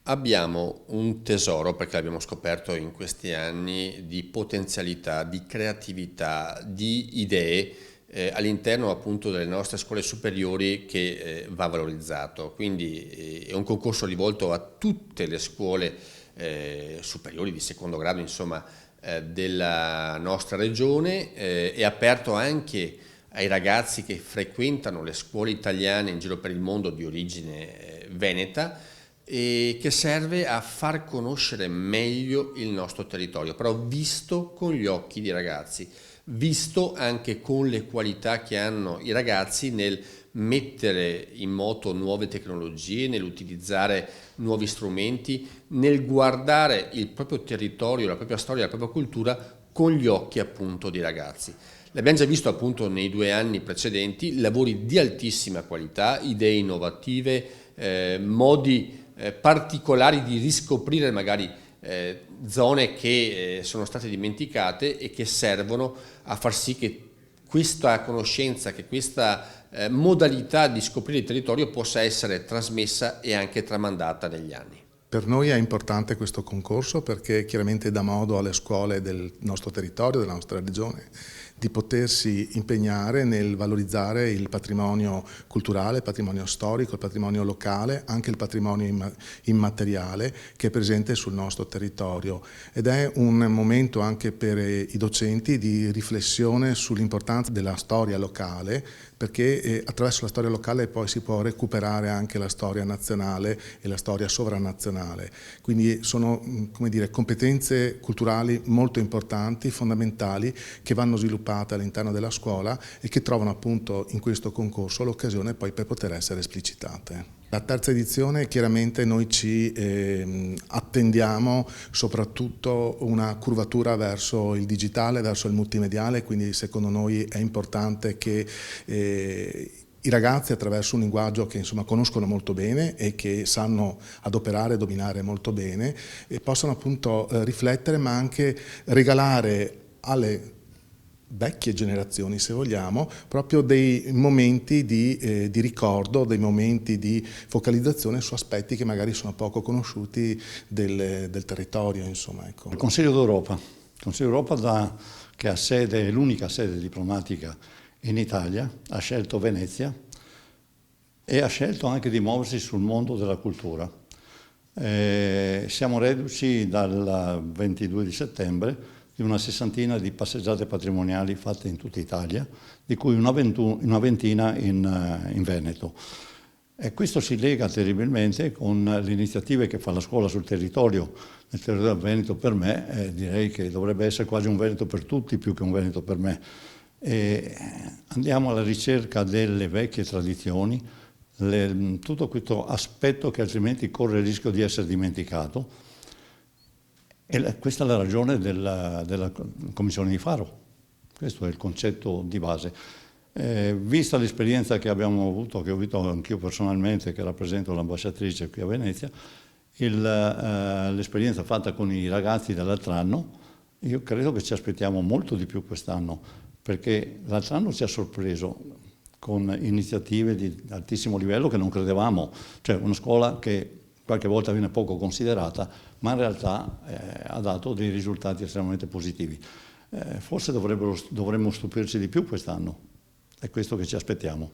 Abbiamo un tesoro, perché l'abbiamo scoperto in questi anni, di potenzialità, di creatività, di idee all'interno appunto delle nostre scuole superiori che va valorizzato. Quindi è un concorso rivolto a tutte le scuole superiori di secondo grado, insomma, della nostra regione, è aperto anche ai ragazzi che frequentano le scuole italiane in giro per il mondo di origine veneta e che serve a far conoscere meglio il nostro territorio, però visto con gli occhi dei ragazzi, visto anche con le qualità che hanno i ragazzi nel mettere in moto nuove tecnologie, nell'utilizzare nuovi strumenti, nel guardare il proprio territorio, la propria storia, la propria cultura con gli occhi appunto dei ragazzi. L'abbiamo già visto appunto nei 2 anni precedenti, lavori di altissima qualità, idee innovative, modi particolari di riscoprire magari zone che sono state dimenticate e che servono a far sì che questa conoscenza, che questa modalità di scoprire il territorio possa essere trasmessa e anche tramandata negli anni. Per noi è importante questo concorso perché chiaramente dà modo alle scuole del nostro territorio, della nostra regione, di potersi impegnare nel valorizzare il patrimonio culturale, il patrimonio storico, il patrimonio locale, anche il patrimonio immateriale che è presente sul nostro territorio. Ed è un momento anche per i docenti di riflessione sull'importanza della storia locale, perché attraverso la storia locale poi si può recuperare anche la storia nazionale e la storia sovranazionale. Quindi sono, come dire, competenze culturali molto importanti, fondamentali, che vanno sviluppate all'interno della scuola e che trovano appunto in questo concorso l'occasione poi per poter essere esplicitate. La terza edizione chiaramente noi ci attendiamo soprattutto una curvatura verso il digitale, verso il multimediale, quindi secondo noi è importante che i ragazzi attraverso un linguaggio che insomma conoscono molto bene e che sanno adoperare e dominare molto bene e possano appunto riflettere ma anche regalare alle vecchie generazioni, se vogliamo, proprio dei momenti di ricordo, dei momenti di focalizzazione su aspetti che magari sono poco conosciuti del territorio, insomma. Ecco. Il Consiglio d'Europa, che ha sede, è l'unica sede diplomatica in Italia, ha scelto Venezia e ha scelto anche di muoversi sul mondo della cultura. Siamo reduci dal 22 di settembre di una sessantina di passeggiate patrimoniali fatte in tutta Italia, di cui una ventina in Veneto. E questo si lega terribilmente con le iniziative che fa la scuola sul territorio. Nel territorio del Veneto per me direi che dovrebbe essere quasi un Veneto per tutti più che un Veneto per me. E andiamo alla ricerca delle vecchie tradizioni, tutto questo aspetto che altrimenti corre il rischio di essere dimenticato. E questa è la ragione della Commissione di Faro, questo è il concetto di base. Vista l'esperienza che abbiamo avuto, che ho avuto anch'io personalmente, che rappresento l'ambasciatrice qui a Venezia, l'esperienza fatta con i ragazzi dell'altro anno, io credo che ci aspettiamo molto di più quest'anno, perché l'altro anno ci ha sorpreso con iniziative di altissimo livello che non credevamo, cioè una scuola che qualche volta viene poco considerata, ma in realtà ha dato dei risultati estremamente positivi. Forse dovremmo stupirci di più quest'anno, è questo che ci aspettiamo.